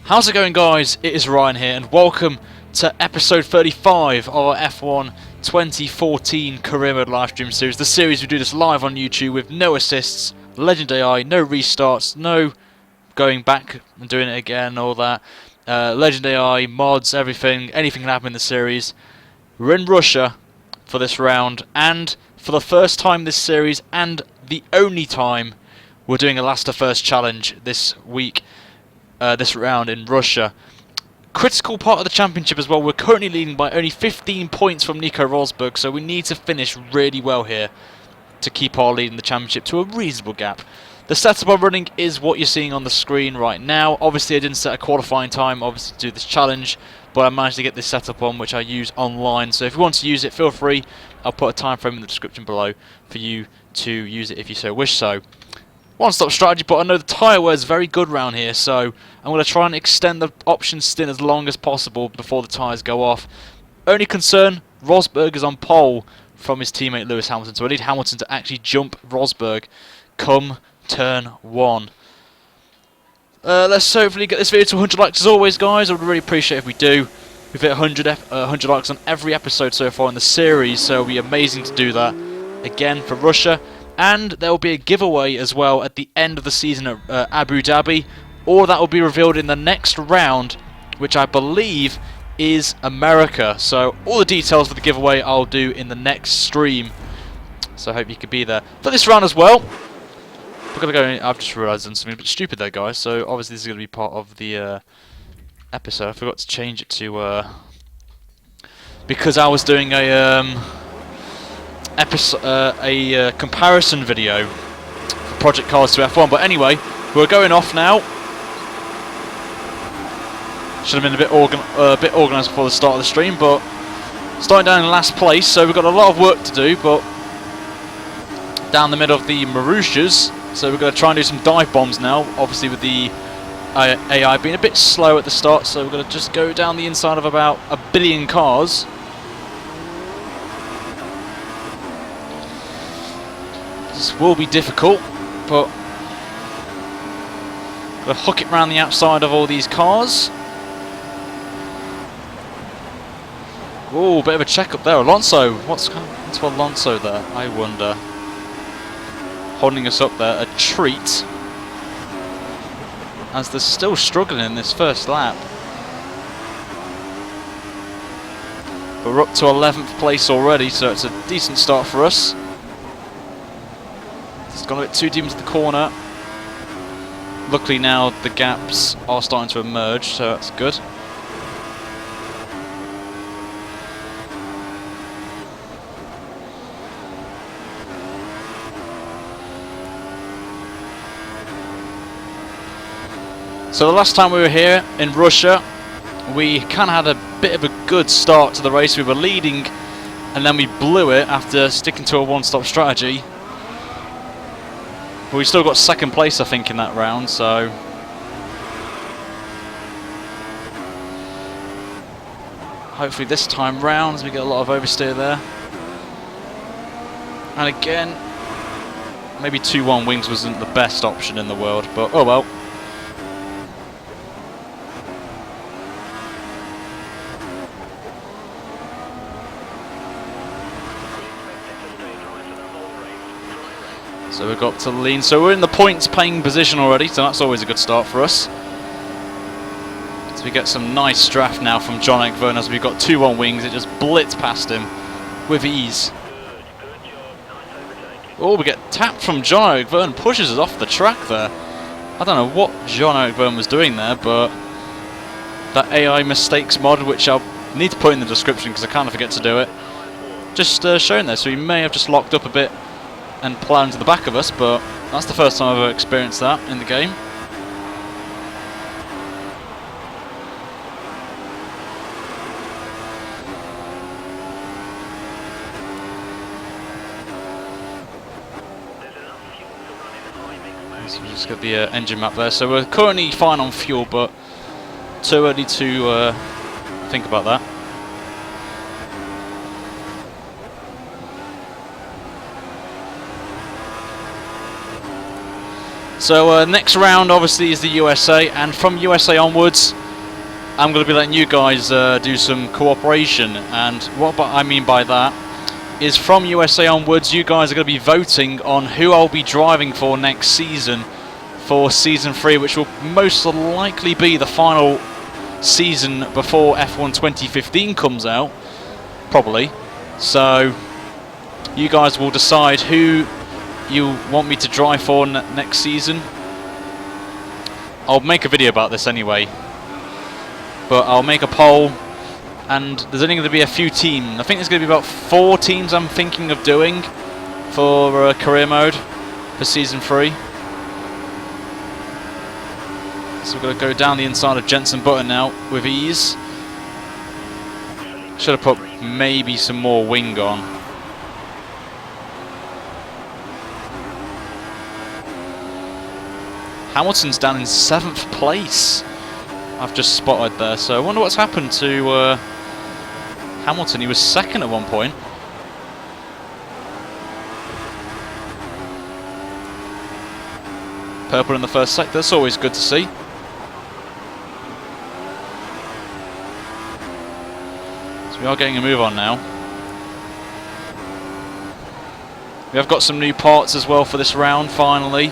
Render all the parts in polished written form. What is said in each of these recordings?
How's it going, guys? It is Ryan here, and welcome to episode 35 of our F1 2014 Career Mode livestream series. The series we do this live on YouTube with no assists, Legend AI, no restarts, no going back and doing it again, all that. Legend AI, mods, everything, anything can happen in the series. We're in Russia for this round, and for the first time this series, and the only time, we're doing a last to first challenge this week. This round in Russia. Critical part of the championship as well. We're currently leading by only 15 points from Nico Rosberg, so we need to finish really well here to keep our lead in the championship to a reasonable gap. The setup I'm running is what you're seeing on the screen right now. Obviously I didn't set a qualifying time obviously to do this challenge, but I managed to get this setup on, which I use online, so if you want to use it, feel free. I'll put a time frame in the description below for you to use it if you so wish so. One-stop strategy, but I know the tyre wear is very good around here, so I'm going to try and extend the option stint as long as possible before the tyres go off. Only concern, Rosberg is on pole from his teammate Lewis Hamilton, so I need Hamilton to actually jump Rosberg come turn 1. Let's hopefully get this video to 100 likes as always, guys. I would really appreciate if we do. We've hit 100 likes on every episode so far in the series, so it will be amazing to do that again for Russia. And there will be a giveaway as well at the end of the season at Abu Dhabi, or that will be revealed in the next round, which I believe is America. So all the details for the giveaway I'll do in the next stream. So I hope you could be there for this round as well. We're gonna go. I've just realised I'm something a bit stupid there, guys. So obviously this is gonna be part of the episode. I forgot to change it to because I was doing a comparison video for Project Cars to F1, but anyway, we're going off now. Should have been a bit organised before the start of the stream, but starting down in last place, so we've got a lot of work to do, but down the middle of the Marussias, so we're going to try and do some dive bombs now, obviously with the AI being a bit slow at the start, so we're going to just go down the inside of about 1 billion cars. This will be difficult, but we'll hook it around the outside of all these cars. Oh, bit of a check-up there. Alonso, what's happened to Alonso there? I wonder. Holding us up there, a treat. As they're still struggling in this first lap. But we're up to 11th place already, so it's a decent start for us. It's gone a bit too deep into the corner. Luckily now the gaps are starting to emerge, so that's good. So the last time we were here in Russia, we kind of had a bit of a good start to the race. We were leading and then we blew it after sticking to a one-stop strategy. But we still got second place, I think, in that round, so hopefully this time round, as we get a lot of oversteer there. And again, maybe 2-1 wings wasn't the best option in the world, but oh well. So we've got to lean. So we're in the points paying position already, so that's always a good start for us. So we get some nice draft now from John Ekvern as we've got 2-1 wings. It just blitzed past him with ease. Oh, we get tapped from John Ekvern, pushes us off the track there. I don't know what John Ekvern was doing there, but that AI mistakes mod, which I'll need to put in the description because I kind of forget to do it, just showing there. So he may have just locked up a bit and ploughed into the back of us, but that's the first time I've ever experienced that in the game. So we just got the engine map there. So we're currently fine on fuel, but too early to think about that. So next round obviously is the USA, and from USA onwards I'm going to be letting you guys do some cooperation. And what I mean by that is from USA onwards you guys are going to be voting on who I'll be driving for next season for Season 3, which will most likely be the final season before F1 2015 comes out, probably. So you guys will decide who you want me to drive for next season. I'll make a video about this anyway, but I'll make a poll, and there's only going to be a few teams. I think there's going to be about 4 teams I'm thinking of doing for career mode for Season 3. So we're going to go down the inside of Jensen Button now with ease. Should have put maybe some more wing on. Hamilton's down in 7th place. I've just spotted there, so I wonder what's happened to Hamilton. He was 2nd at one point. Purple in the first sector, that's always good to see. So we are getting a move on now. We have got some new parts as well for this round, finally.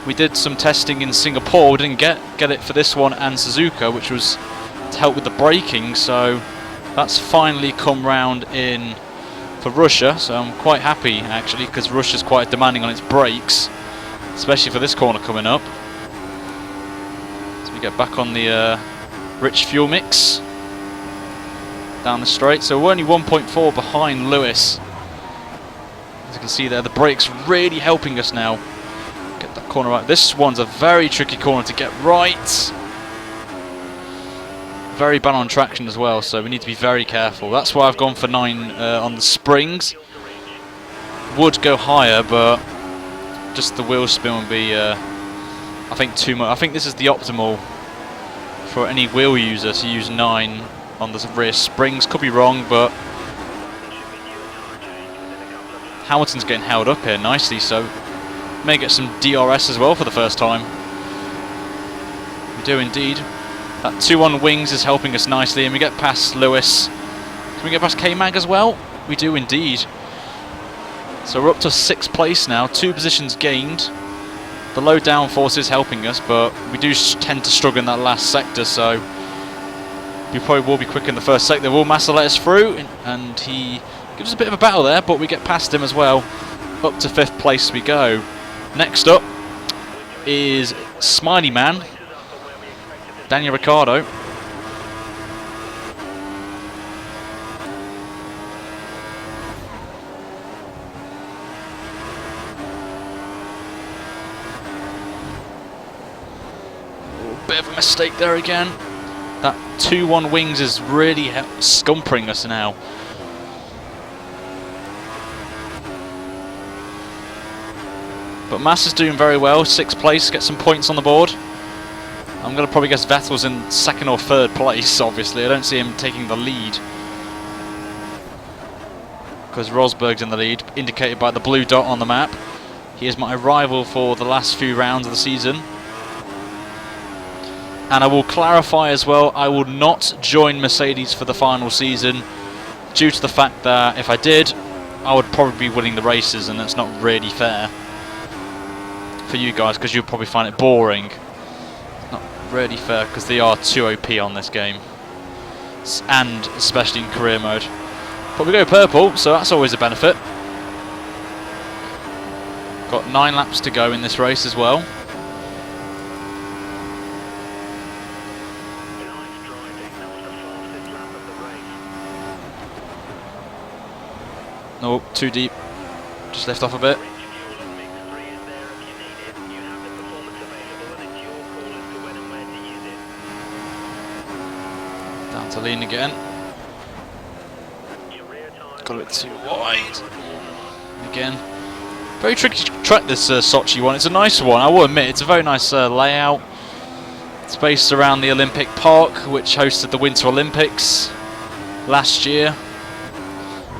We did some testing in Singapore. We didn't get it for this one and Suzuka, which was to help with the braking, so that's finally come round in for Russia. So I'm quite happy actually, because Russia's quite demanding on its brakes, especially for this corner coming up. So we get back on the rich fuel mix down the straight. So we're only 1.4 behind Lewis. As you can see there, the brakes really helping us now. Get that corner right. This one's a very tricky corner to get right. Very bad on traction as well, so we need to be very careful. That's why I've gone for 9 on the springs. Would go higher, but just the wheel spin would be, I think, too much. I think this is the optimal for any wheel user to use 9 on the rear springs. Could be wrong, but Hamilton's getting held up here nicely, so may get some DRS as well for the first time. We do indeed. That 2 on wings is helping us nicely, and we get past Lewis. Can we get past K-Mag as well? We do indeed. So we're up to 6th place now, 2 positions gained. The low downforce is helping us, but we do tend to struggle in that last sector, so we probably will be quick in the first sector. Will Massa let us through? And he gives us a bit of a battle there, but we get past him as well. Up to 5th place we go. Next up is Smiley Man, Daniel Ricciardo. Bit of a mistake there again. That 2 on wings is really scumpering us now. But Massa's doing very well, 6th place, get some points on the board. I'm going to probably guess Vettel's in 2nd or 3rd place, obviously. I don't see him taking the lead, because Rosberg's in the lead, indicated by the blue dot on the map. He is my rival for the last few rounds of the season. And I will clarify as well, I will not join Mercedes for the final season, due to the fact that if I did, I would probably be winning the races, and that's not really fair for you guys, because you'll probably find it boring. Not really fair, because they are too OP on this game, and especially in career mode. But we go purple, so that's always a benefit. Got 9 laps to go in this race as well. Nope, too deep. Just lift off a bit. Down to lean again. Got a bit too wide. Again. Very tricky track, this Sochi one. It's a nice one, I will admit. It's a very nice layout. It's based around the Olympic Park, which hosted the Winter Olympics last year,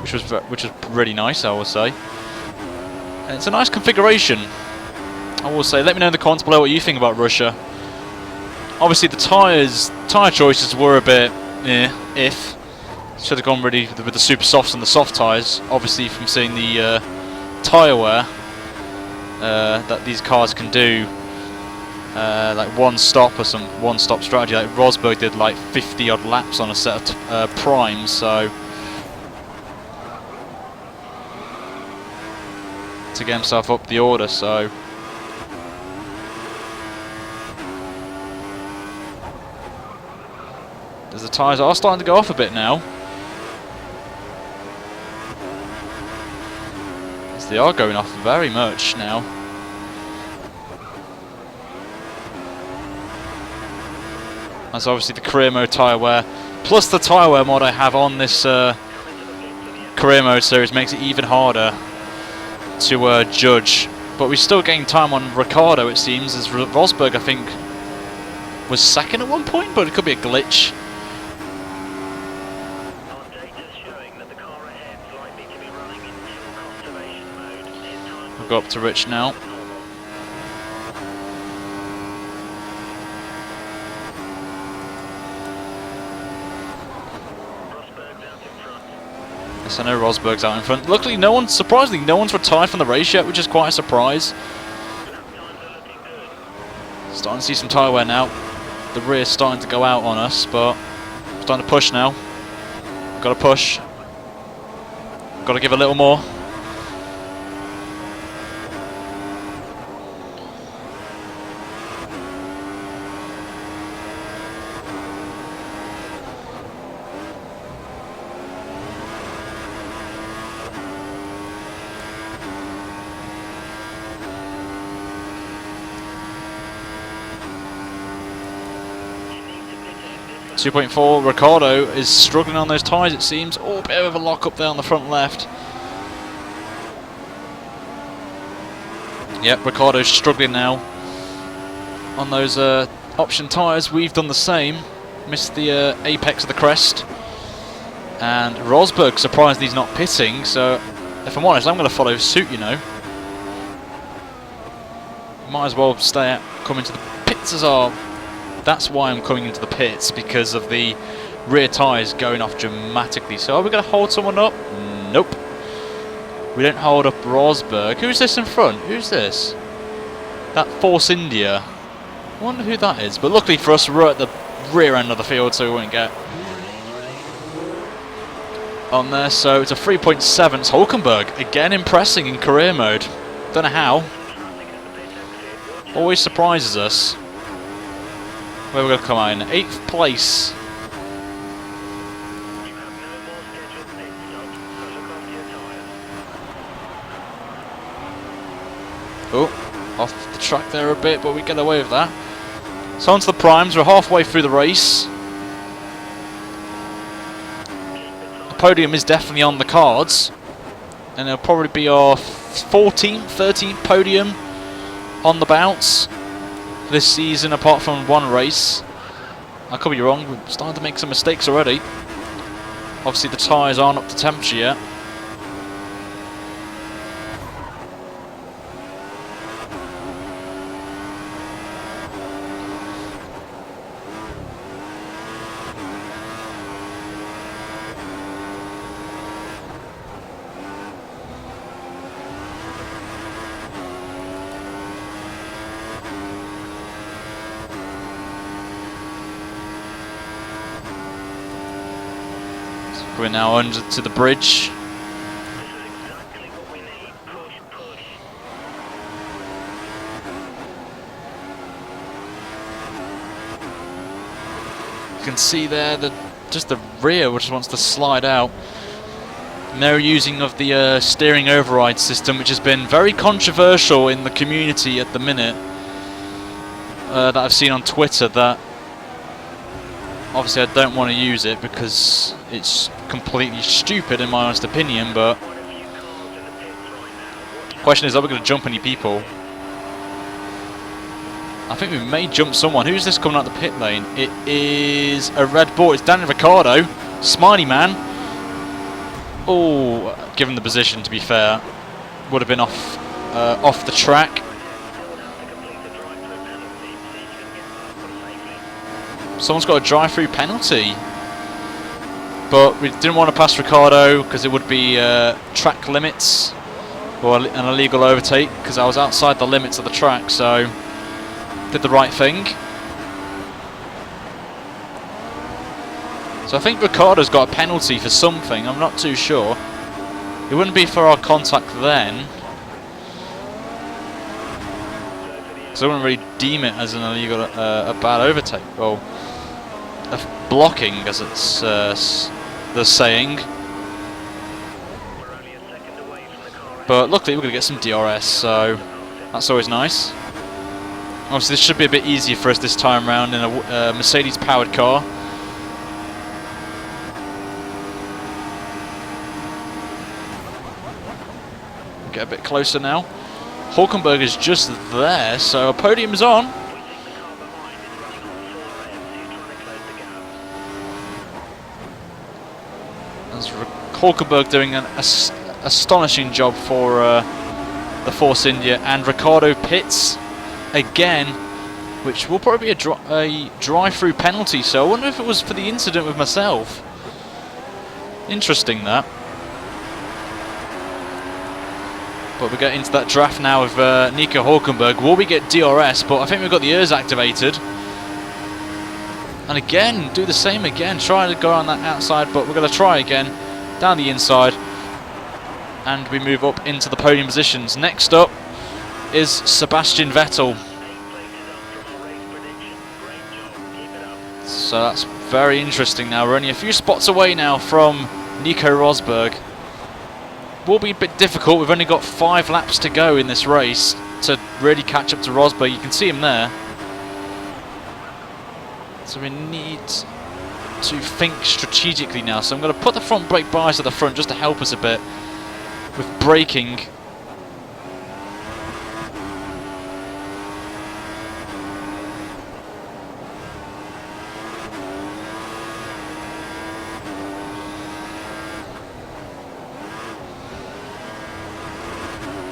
which was really nice, I would say. And it's a nice configuration. I will say, let me know in the comments below what you think about Russia. Obviously the tyre choices were a bit if. Should have gone really with the super softs and the soft tyres. Obviously from seeing the tyre wear that these cars can do, like one stop strategy. Like Rosberg did like 50 odd laps on a set of primes, so to get himself up the order. So as the tyres are starting to go off a bit now. As they are going off very much now. That's obviously the career mode tyre wear. Plus the tyre wear mod I have on this career mode series makes it even harder to judge. But we still gain time on Ricciardo, it seems, as Rosberg I think was second at one point, but it could be a glitch. We'll go up to Rich now. Yes, I know Rosberg's out in front. Luckily, surprisingly, no one's retired from the race yet, which is quite a surprise. Starting to see some tyre wear now. The rear's starting to go out on us, but starting to push now. Got to push. Got to give a little more. .4, Ricciardo is struggling on those tyres, it seems. Oh, a bit of a lock up there on the front left. Yep, Ricciardo's struggling now on those option tyres. We've done the same. Missed the apex of the crest. And Rosberg, surprised he's not pitting, so if I'm honest, I'm going to follow suit, you know. Might as well come into the pits as our... That's why I'm coming into the pits, because of the rear tyres going off dramatically. So are we going to hold someone up? Nope. We don't hold up Rosberg. Who's this in front? Who's this? That Force India. I wonder who that is. But luckily for us, we're at the rear end of the field, so we won't get on there. So it's a 3.7. It's Hulkenberg. Again impressing in career mode. Don't know how. Always surprises us. Where we're going to come out in 8th place. Oh, off the track there a bit, but we get away with that. So onto the primes, we're halfway through the race. The podium is definitely on the cards. And it'll probably be our 14th, 13th podium on the bounce this season, apart from one race. I could be wrong, we're starting to make some mistakes already. Obviously the tyres aren't up to temperature yet. We're now under to the bridge. You can see there that just the rear which wants to slide out. No using of the steering override system, which has been very controversial in the community at the minute. That I've seen on Twitter, that obviously I don't want to use it because it's completely stupid in my honest opinion, but the question is, are we going to jump any people? I think we may jump someone. Who's this coming out the pit lane? It is a Red Bull. It's Daniel Ricciardo. Smiley man. Oh, given the position, to be fair, would have been off the track. Someone's got a drive-through penalty. But we didn't want to pass Ricciardo because it would be track limits or an illegal overtake, because I was outside the limits of the track, so did the right thing. So I think Ricciardo's got a penalty for something, I'm not too sure. It wouldn't be for our contact then, because I wouldn't really deem it as an illegal, a bad overtake. Well, a blocking, as it's the saying. But luckily we're going to get some DRS, so that's always nice. Obviously this should be a bit easier for us this time around in a Mercedes powered car. Get a bit closer now. Hulkenberg is just there, so a podium's on. That's Hulkenberg doing an astonishing job for the Force India, and Ricciardo pits again, which will probably be a drive-through penalty. So I wonder if it was for the incident with myself. Interesting that. But we get into that draft now with Nico Hulkenberg. Will we get DRS? But I think we've got the ears activated. And again, do the same again. Try to go on that outside, but we're going to try again. Down the inside. And we move up into the podium positions. Next up is Sebastian Vettel. So that's very interesting now. We're only a few spots away now from Nico Rosberg. Will be a bit difficult. We've only got 5 laps to go in this race to really catch up to Rosberg. You can see him there. So we need to think strategically now. So I'm going to put the front brake bias at the front just to help us a bit with braking.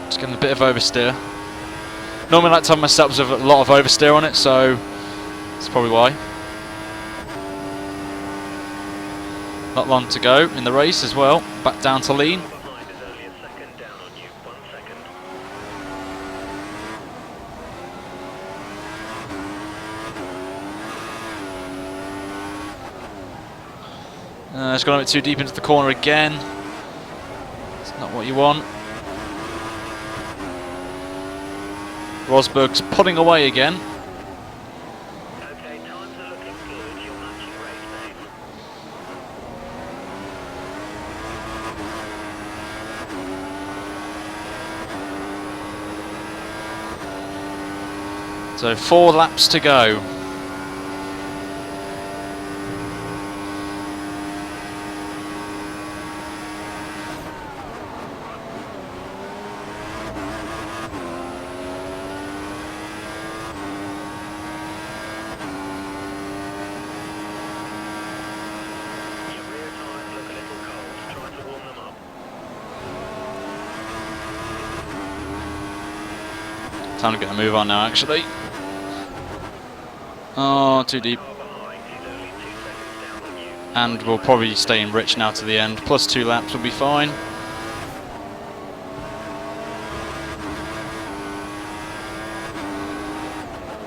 Just getting a bit of oversteer. Normally I like to have my setups with a lot of oversteer on it, so that's probably why. Not long to go in the race as well. Back down to lean. It's gone a bit too deep into the corner again. It's not what you want. Rosberg's pulling away again. Okay, times are looking good. You're matching race pace. So 4 laps to go. Time to get a move on now, actually. Oh, too deep. And we'll probably stay in rich now to the end. Plus 2 laps will be fine.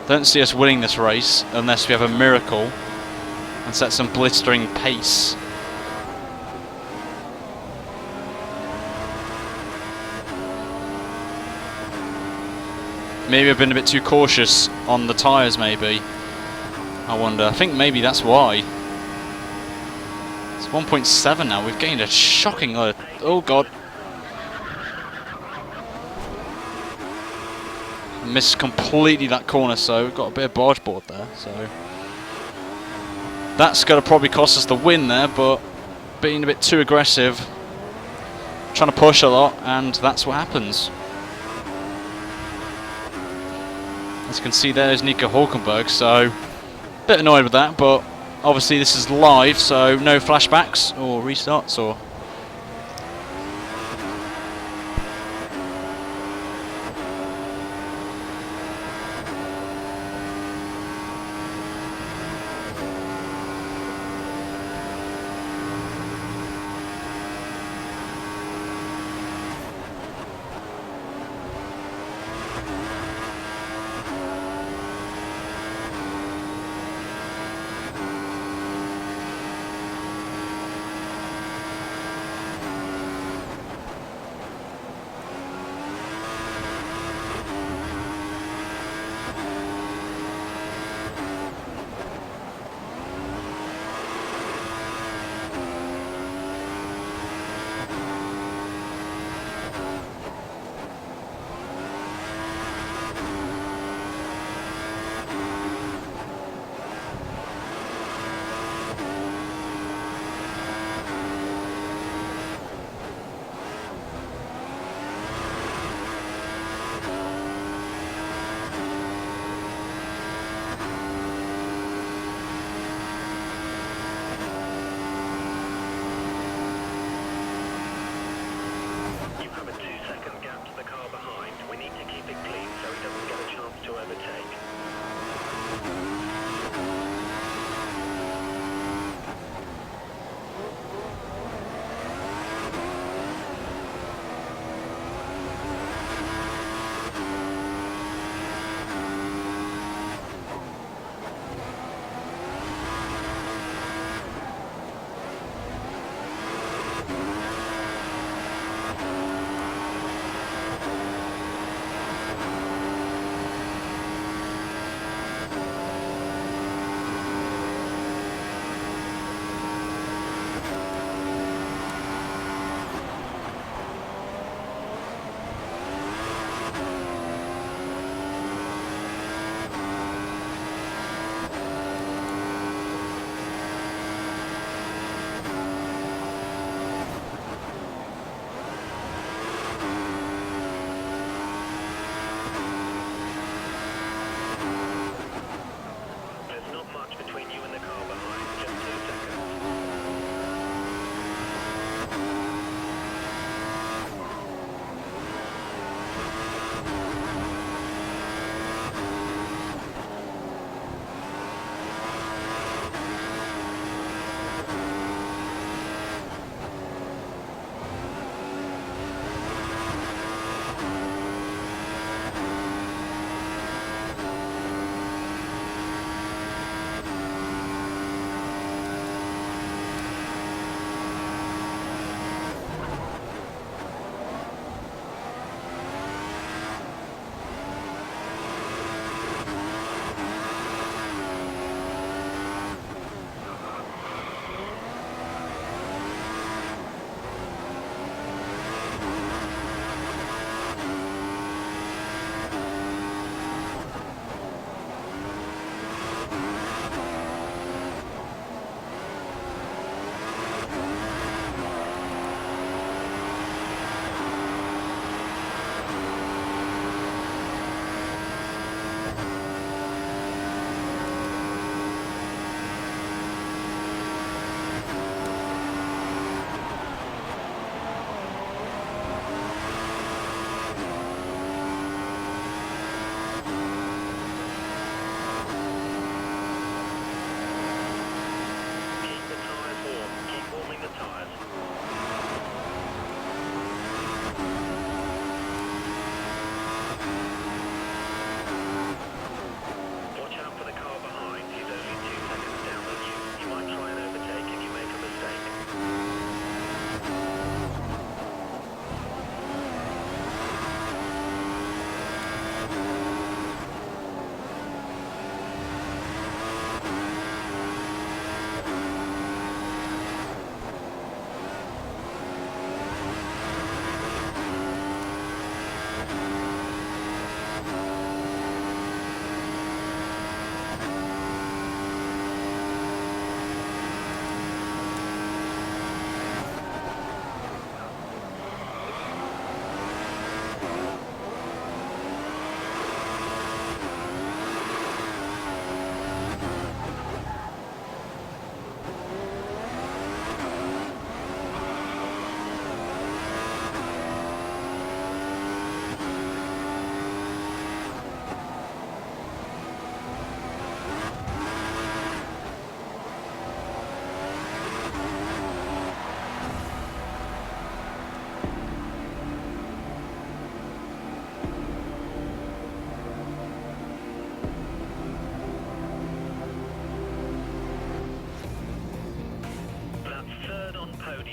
Don't see us winning this race unless we have a miracle and set some blistering pace. Maybe I've been a bit too cautious on the tyres, maybe. I wonder. I think maybe that's why. It's 1.7 now. We've gained a shocking load. Oh, God. Missed completely that corner, so we've got a bit of barge board there. So that's going to probably cost us the win there, but being a bit too aggressive, trying to push a lot, and that's what happens. As you can see, there's Nico Hulkenberg, so a bit annoyed with that, but obviously this is live, so no flashbacks or restarts or...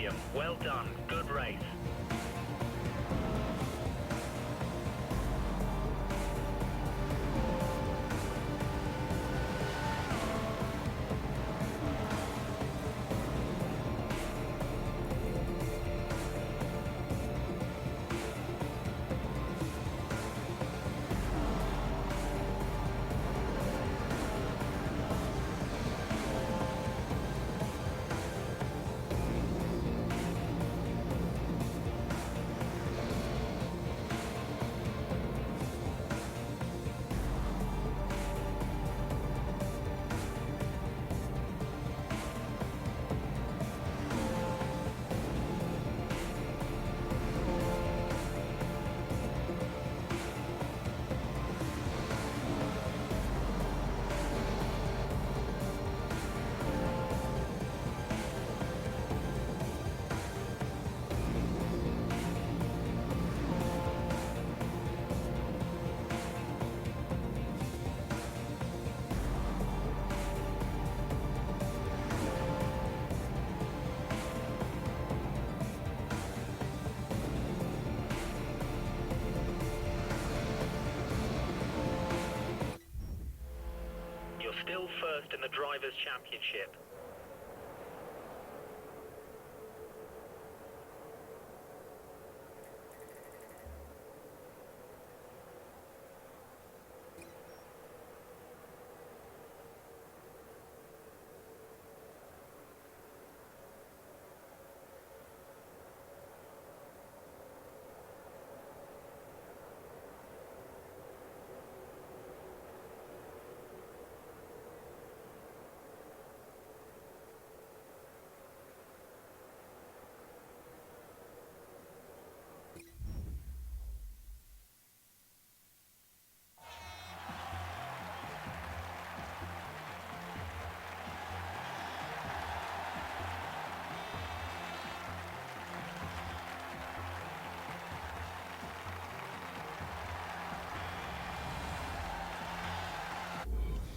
podium. Well done. Good race. You're still first in the Drivers' Championship.